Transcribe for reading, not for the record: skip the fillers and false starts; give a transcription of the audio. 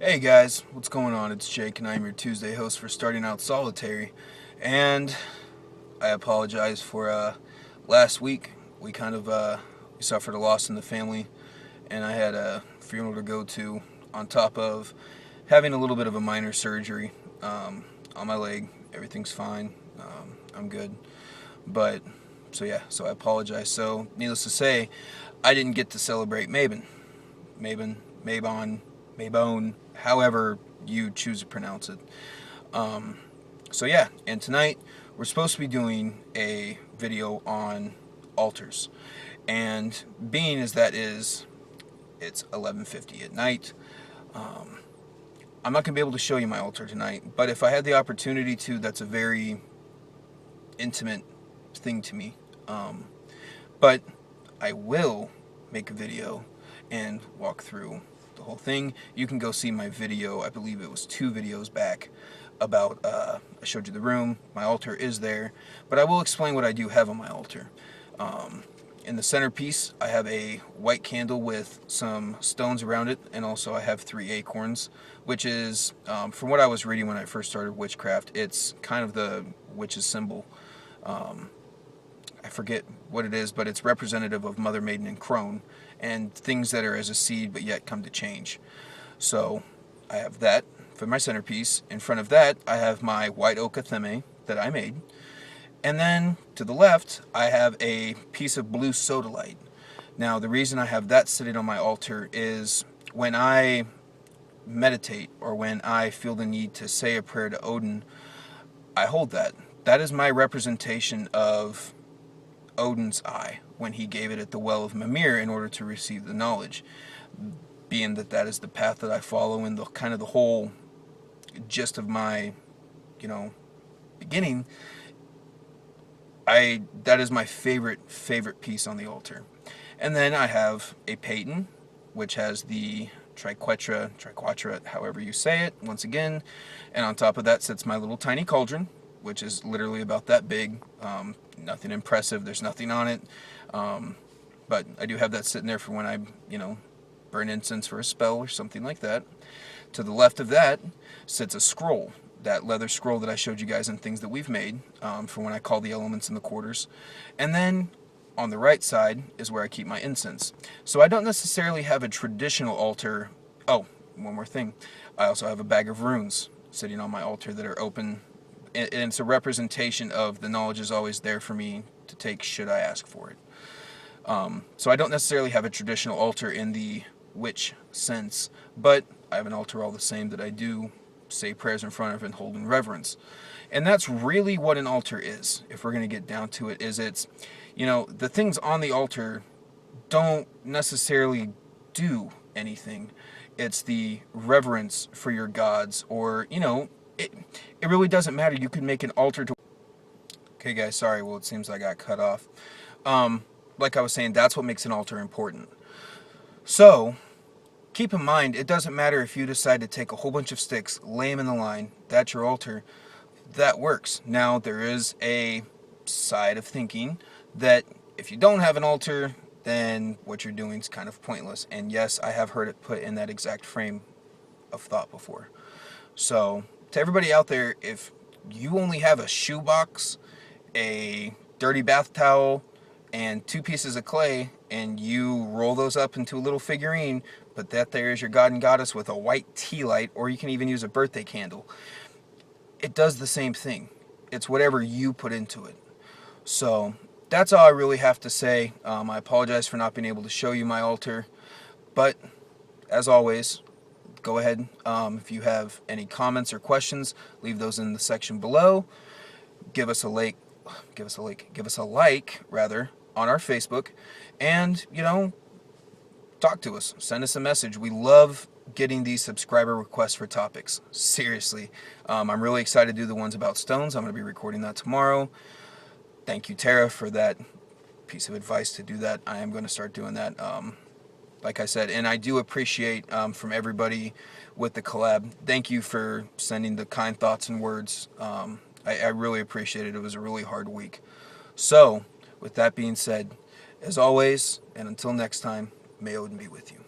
Hey guys, what's going on? It's Jake and I'm your Tuesday host for Starting Out Solitary. And I apologize for last week. We we suffered a loss in the family and I had a funeral to go to on top of having a little bit of a minor surgery on my leg. Everything's fine. I'm good. But, so I apologize. So, needless to say, I didn't get to celebrate Mabon, however you choose to pronounce it. And tonight we're supposed to be doing a video on altars. And being as it's 11:50 at night, I'm not going to be able to show you my altar tonight, but if I had the opportunity to, that's a very intimate thing to me. But I will make a video and walk through the whole thing. You can go see my video, I believe it was 2 videos back, about, I showed you the room, my altar is there, but I will explain what I do have on my altar. In the centerpiece, I have a white candle with some stones around it, and also I have 3 acorns, which is, from what I was reading when I first started witchcraft, it's kind of the witch's symbol. I forget what it is, but it's representative of Mother, Maiden, and Crone, and things that are as a seed but yet come to change. So I have that for my centerpiece. In front of that, I have my white oak athame that I made. And then to the left, I have a piece of blue sodalite. Now, the reason I have that sitting on my altar is when I meditate or when I feel the need to say a prayer to Odin, I hold that. That is my representation of Odin's eye when he gave it at the well of Mimir in order to receive the knowledge. Being that that is the path that I follow and the kind of the whole gist of my, beginning, that is my favorite piece on the altar. And then I have a paten, which has the triquetra, however you say it, once again. And on top of that sits my little tiny cauldron, which is literally about that big. Nothing impressive, there's nothing on it. But I do have that sitting there for when I, burn incense for a spell or something like that. To the left of that sits a scroll, that leather scroll that I showed you guys in things that we've made, for when I call the elements in the quarters. And then on the right side is where I keep my incense. So I don't necessarily have a traditional altar. Oh, one more thing. I also have a bag of runes sitting on my altar that are open, and it's a representation of the knowledge is always there for me to take should I ask for it. So I don't necessarily have a traditional altar in the witch sense, but I have an altar all the same that I do say prayers in front of and hold in reverence. And that's really what an altar is, if we're going to get down to it, is it's, the things on the altar don't necessarily do anything. It's the reverence for your gods, or, it really doesn't matter. You can make an altar to... Okay guys, sorry, well it seems I got cut off. Like I was saying, that's what makes an altar important. So, keep in mind, it doesn't matter if you decide to take a whole bunch of sticks, lay them in the line, that's your altar. That works. Now, there is a side of thinking that if you don't have an altar, then what you're doing is kind of pointless. And yes, I have heard it put in that exact frame of thought before. So, to everybody out there, if you only have a shoebox, a dirty bath towel, and 2 pieces of clay, and you roll those up into a little figurine, but that there is your god and goddess with a white tea light, or you can even use a birthday candle. It does the same thing. It's whatever you put into it. So that's all I really have to say. I apologize for not being able to show you my altar, but as always, go ahead. If you have any comments or questions, leave those in the section below. Give us a like on our Facebook, and talk to us, send us a message. We love getting these subscriber requests for topics, seriously. I'm really excited to do the ones about stones. I'm going to be recording that tomorrow. Thank you, Tara, for that piece of advice to do that. I am going to start doing that, like I said, and I do appreciate from everybody with the collab. Thank you for sending the kind thoughts and words. I really appreciate it. It was a really hard week. So, with that being said, as always, and until next time, may Odin be with you.